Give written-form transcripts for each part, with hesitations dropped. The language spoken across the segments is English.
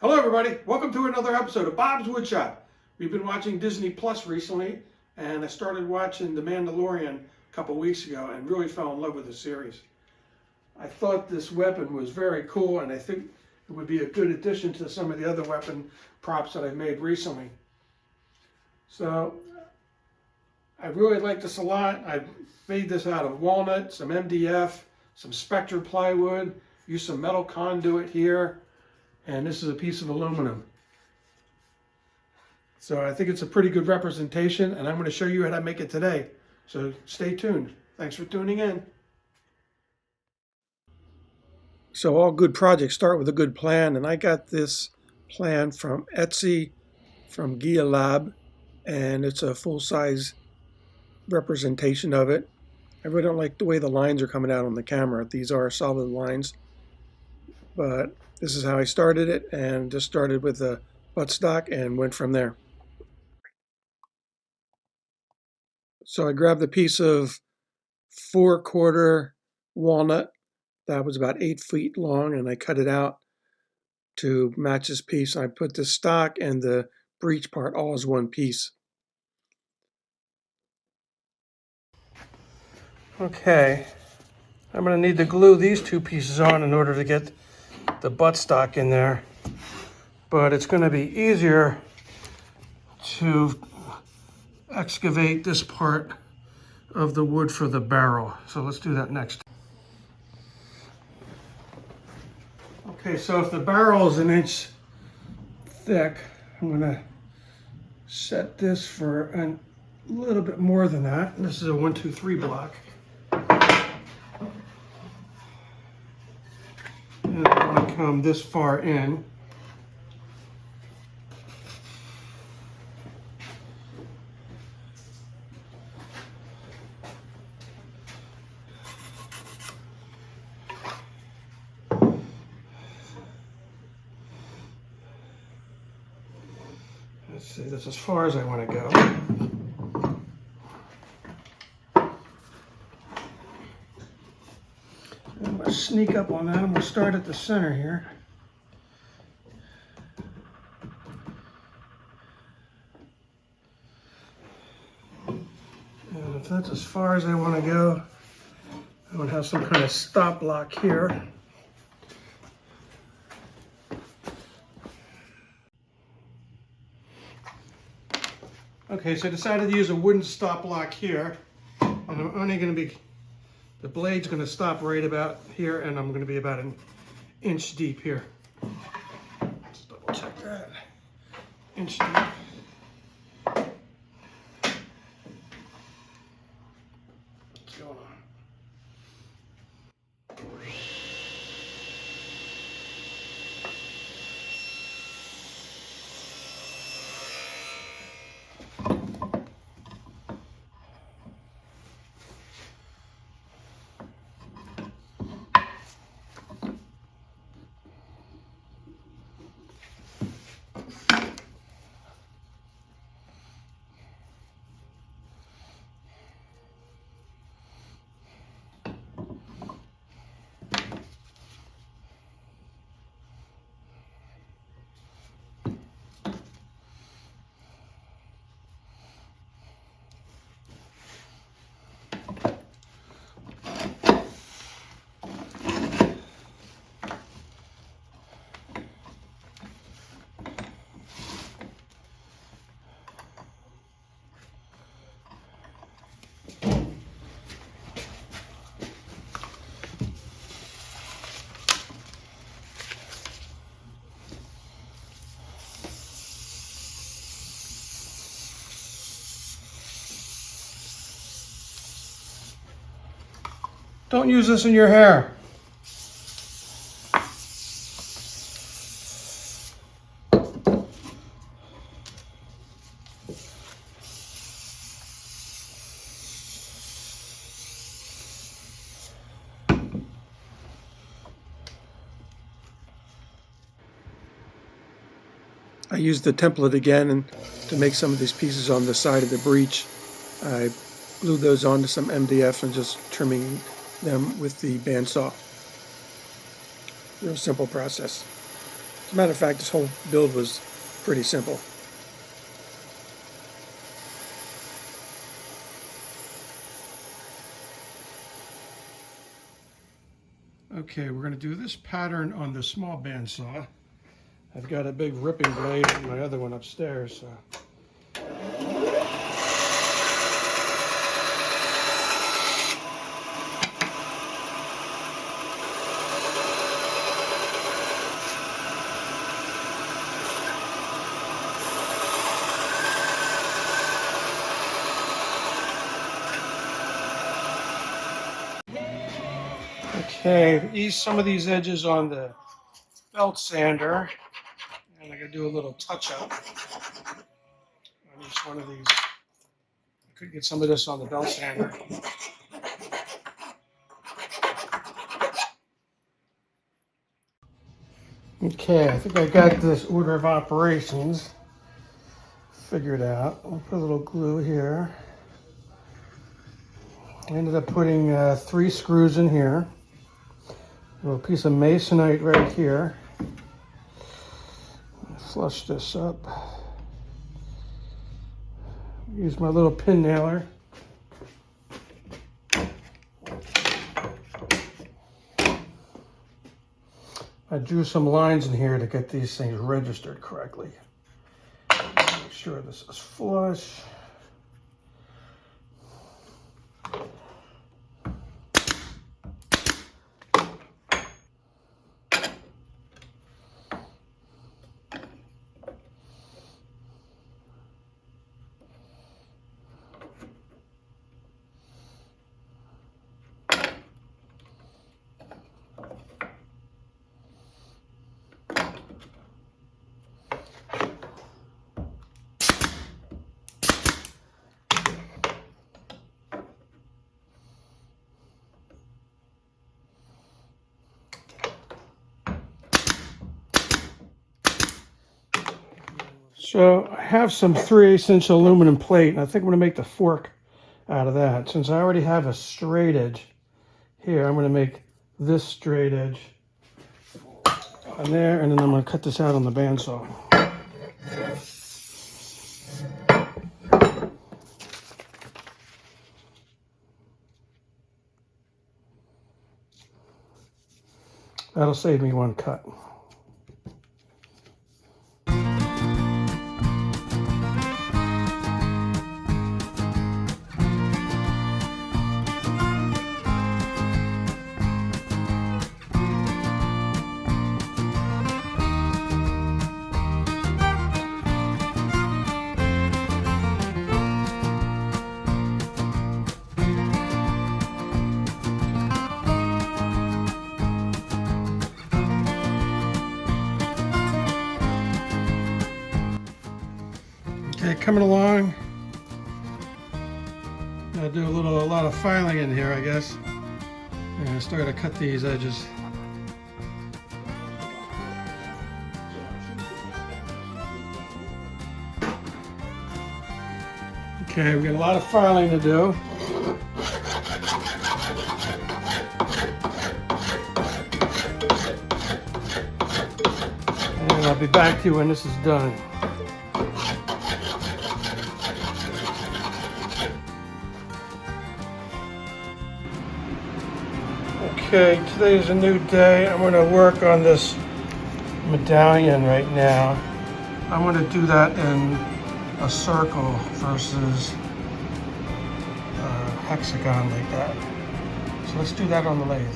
Hello everybody, welcome to another episode of Bob's Woodshop. We've been watching Disney Plus recently, and I started watching The Mandalorian a couple weeks ago and really fell in love with the series. I thought this weapon was very cool, and I think it would be a good addition to some of the other weapon props that I've made recently. So I really like this a lot. I've made this out of walnut, some MDF, some Spectre plywood, used some metal conduit here, and this is a piece of aluminum. So I think it's a pretty good representation, and I'm going to show you how to make it today. So stay tuned. Thanks for tuning in. So all good projects start with a good plan, and I got this plan from Etsy, from Gia Lab, and it's a full-size representation of it. I really don't like the way the lines are coming out on the camera. These are solid lines, but this is how I started it, and just started with the buttstock and went from there. So I grabbed a piece of 4/4 walnut that was about 8 feet long, and I cut it out to match this piece. I put the stock and the breech part all as one piece. Okay, I'm going to need to glue these two pieces on in order to get the buttstock in there, but it's going to be easier to excavate this part of the wood for the barrel. So let's do that next. Okay, so if the barrel is 1 inch thick, I'm going to set this for a little bit more than that. This is a 1, 2, 3 block. And I want to come this far in. Let's see, that's as far as I want to go. I'm going to sneak up on that. I'm going to start at the center here. And if that's as far as I want to go, I'm going to have some kind of stop block here. Okay, so I decided to use a wooden stop block here, and I'm only going to be, the blade's going to stop right about here, and I'm going to be about 1 inch deep here. Let's double check that. 1 inch deep. What's going on? Don't use this in your hair. I used the template again and to make some of these pieces on the side of the breech. I glued those onto some MDF and just trimming them with the bandsaw. Real simple process. As a matter of fact, this whole build was pretty simple. Okay, we're going to do this pattern on the small bandsaw. I've got a big ripping blade and my other one upstairs. So. Okay, ease some of these edges on the belt sander, and I'm going to do a little touch up on each one of these. I could get some of this on the belt sander. Okay, I think I got this order of operations figured out. I'll put a little glue here. I ended up putting 3 screws in here. A little piece of masonite right here. Flush this up. Use my little pin nailer. I drew some lines in here to get these things registered correctly. Make sure this is flush. So I have some 3/8" aluminum plate, and I think I'm going to make the fork out of that. Since I already have a straight edge here, I'm going to make this straight edge on there, and then I'm going to cut this out on the bandsaw. That'll save me one cut. Okay, coming along. I'll do a lot of filing in here, I guess. And I still got to cut these edges. Okay, we got a lot of filing to do. And I'll be back to you when this is done. Okay, today is a new day. I'm going to work on this medallion right now. I'm going to do that in a circle versus a hexagon like that. So let's do that on the lathe.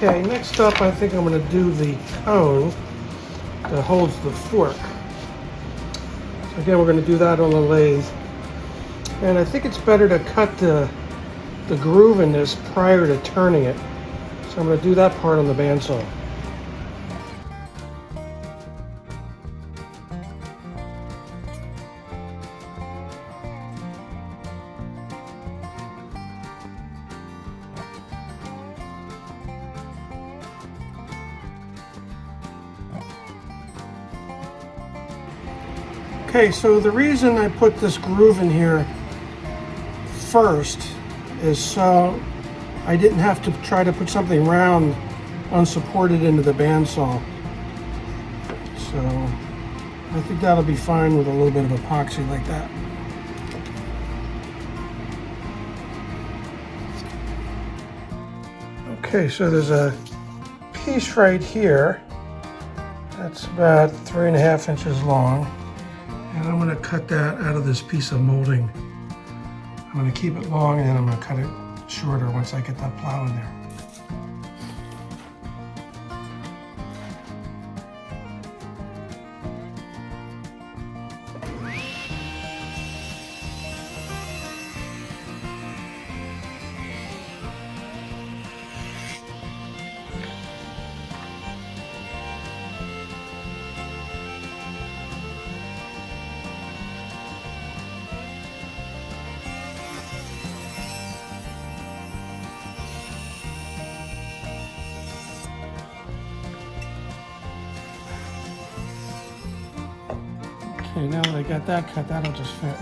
Okay, next up I think I'm going to do the cone that holds the fork. So again, we're going to do that on the lathe. And I think it's better to cut the groove in this prior to turning it. So I'm going to do that part on the bandsaw. Okay, so the reason I put this groove in here first is so I didn't have to try to put something round unsupported into the bandsaw. So I think that'll be fine with a little bit of epoxy like that. Okay, so there's a piece right here that's about 3.5 inches long. And I'm going to cut that out of this piece of molding. I'm going to keep it long and then I'm going to cut it shorter once I get that plow in there. Okay, now that I got that cut, that'll just fit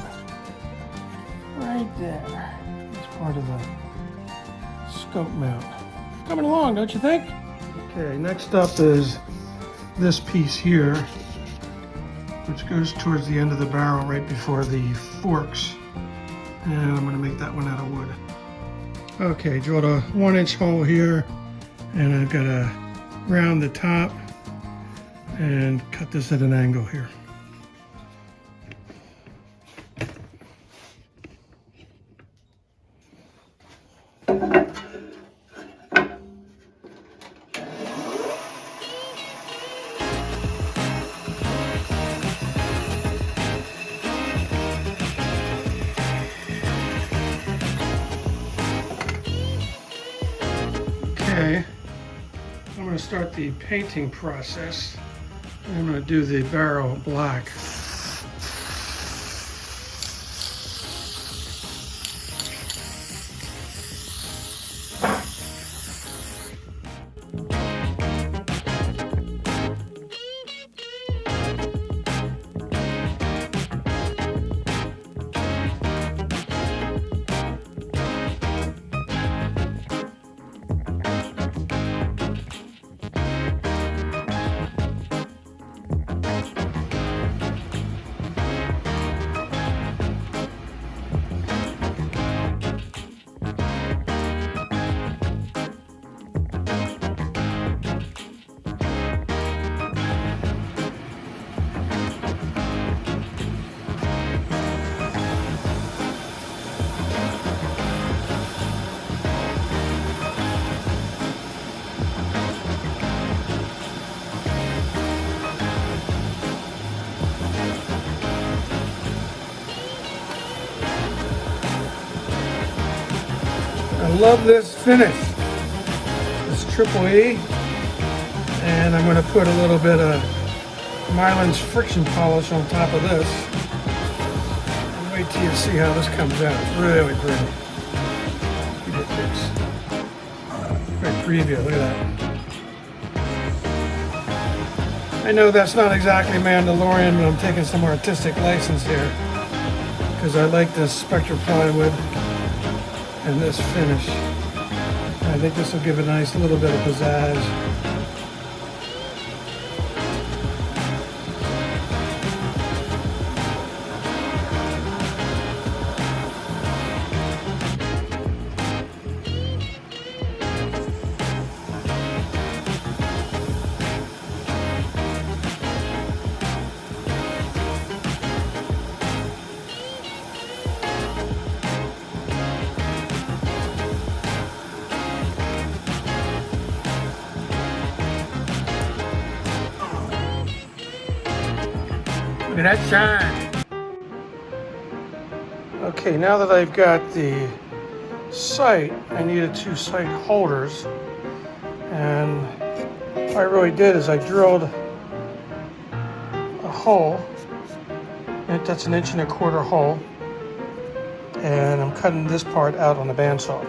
right there. It's part of the scope mount. Coming along, don't you think? Okay, next up is this piece here, which goes towards the end of the barrel right before the forks. And I'm going to make that one out of wood. Okay, drilled a 1-inch hole here, and I've got to round the top and cut this at an angle here. Okay, I'm going to start the painting process. I'm going to do the barrel black. I love this finish. It's triple E, and I'm going to put a little bit of Mylan's friction polish on top of this. And wait till you see how this comes out. It's really pretty. Look at this. Great preview. Look at that. I know that's not exactly Mandalorian, but I'm taking some artistic license here because I like this Spectre plywood and this finish. I think this will give a nice little bit of pizzazz. Look at that shine. Okay, now that I've got the sight, I needed 2 sight holders, and what I really did is I drilled a hole, and that's an 1¼ inch hole, and I'm cutting this part out on the bandsaw.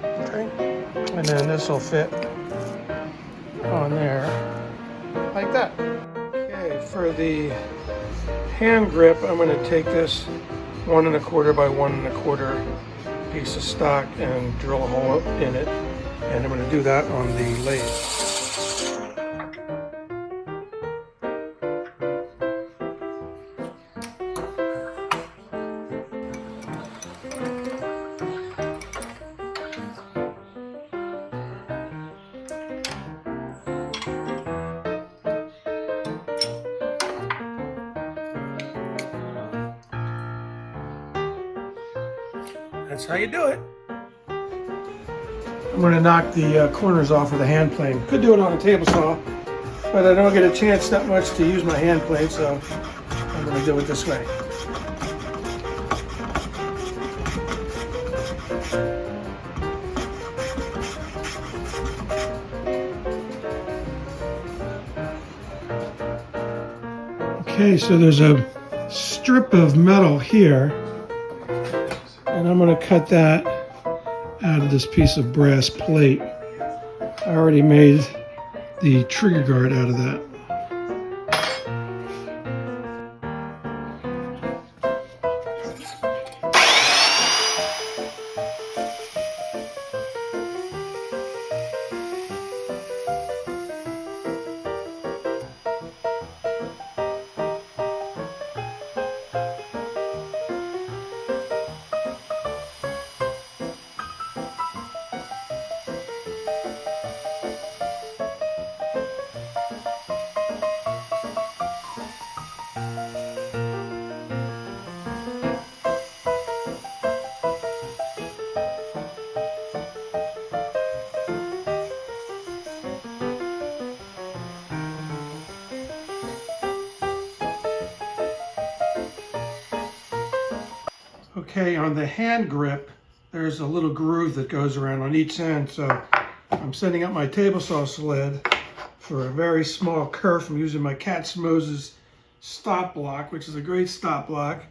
Okay, and then this will fit on there like that. Okay, for the hand grip, I'm going to take this 1¼ by 1¼ piece of stock and drill a hole in it, and I'm going to do that on the lathe. That's how you do it. I'm going to knock the corners off of the hand plane. Could do it on a table saw, but I don't get a chance that much to use my hand plane, so I'm going to do it this way. Okay, so there's a strip of metal here, and I'm going to cut that out of this piece of brass plate. I already made the trigger guard out of that. Okay, on the hand grip, there's a little groove that goes around on each end, so I'm setting up my table saw sled for a very small kerf. I'm using my Cat's Moses stop block, which is a great stop block,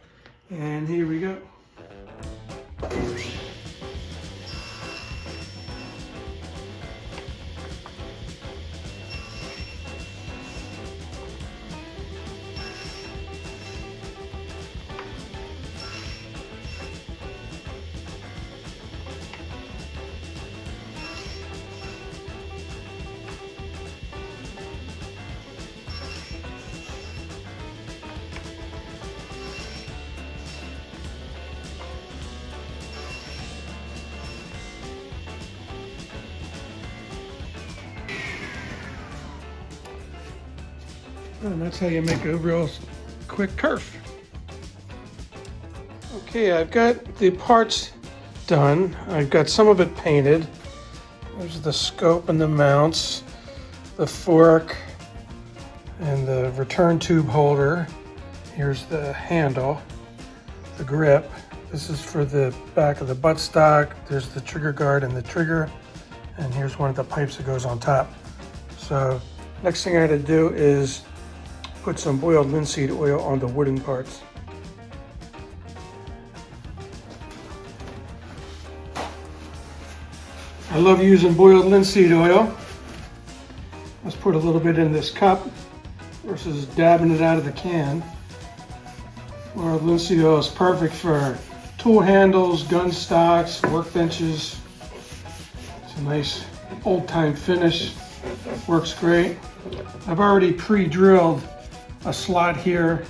and here we go. And that's how you make a real quick kerf. Okay, I've got the parts done. I've got some of it painted. There's the scope and the mounts, the fork, and the return tube holder. Here's the handle, the grip. This is for the back of the buttstock. There's the trigger guard and the trigger. And here's one of the pipes that goes on top. So next thing I got to do is put some boiled linseed oil on the wooden parts. I love using boiled linseed oil. Let's put a little bit in this cup versus dabbing it out of the can. Boiled linseed oil is perfect for tool handles, gun stocks, workbenches. It's a nice old-time finish. Works great. I've already pre-drilled a slot here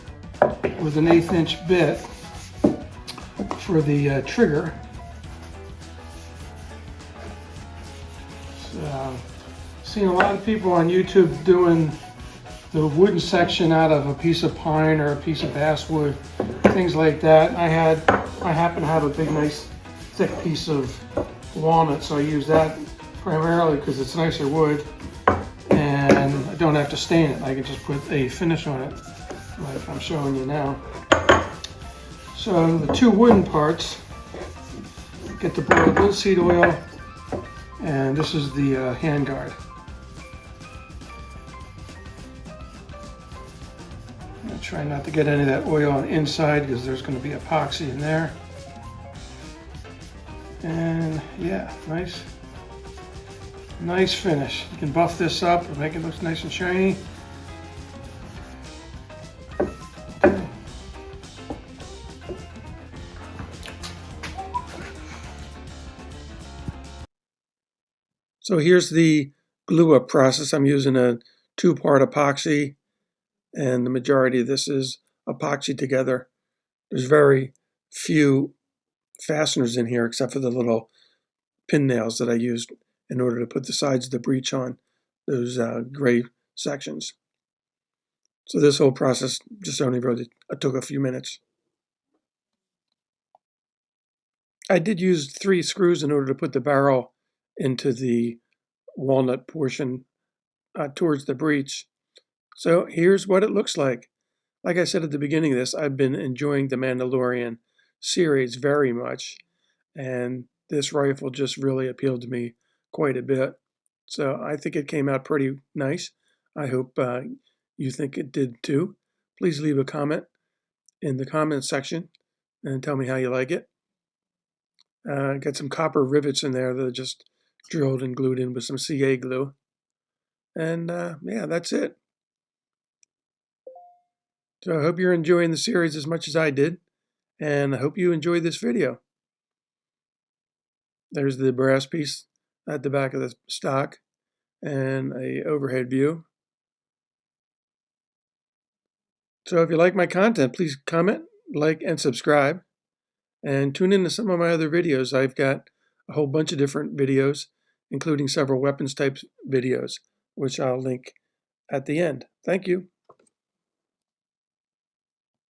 with an 1/8 inch bit for the trigger. So, seen a lot of people on YouTube doing the wooden section out of a piece of pine or a piece of basswood, things like that. I happen to have a big, nice, thick piece of walnut, so I use that primarily because it's nicer wood. And I don't have to stain it. I can just put a finish on it, like I'm showing you now. So the two wooden parts, get the boiled linseed oil, and this is the handguard. I'm try not to get any of that oil on the inside because there's going to be epoxy in there. And yeah, nice finish. You can buff this up and make it look nice and shiny. Okay. So here's the glue up process. I'm using a 2-part epoxy, and the majority of this is epoxy together. There's very few fasteners in here except for the little pin nails that I used in order to put the sides of the breech on, those gray sections. So this whole process just only really took a few minutes. I did use 3 screws in order to put the barrel into the walnut portion towards the breech. So here's what it looks like. Like I said at the beginning of this, I've been enjoying the Mandalorian series very much, and this rifle just really appealed to me quite a bit. So I think it came out pretty nice. I hope you think it did too. Please leave a comment in the comment section and tell me how you like it. Got some copper rivets in there that are just drilled and glued in with some CA glue. And yeah, that's it. So I hope you're enjoying the series as much as I did, and I hope you enjoyed this video. There's the brass piece at the back of the stock and a overhead view. So if you like my content, please comment, like, and subscribe. And tune in to some of my other videos. I've got a whole bunch of different videos, including several weapons type videos, which I'll link at the end. Thank you.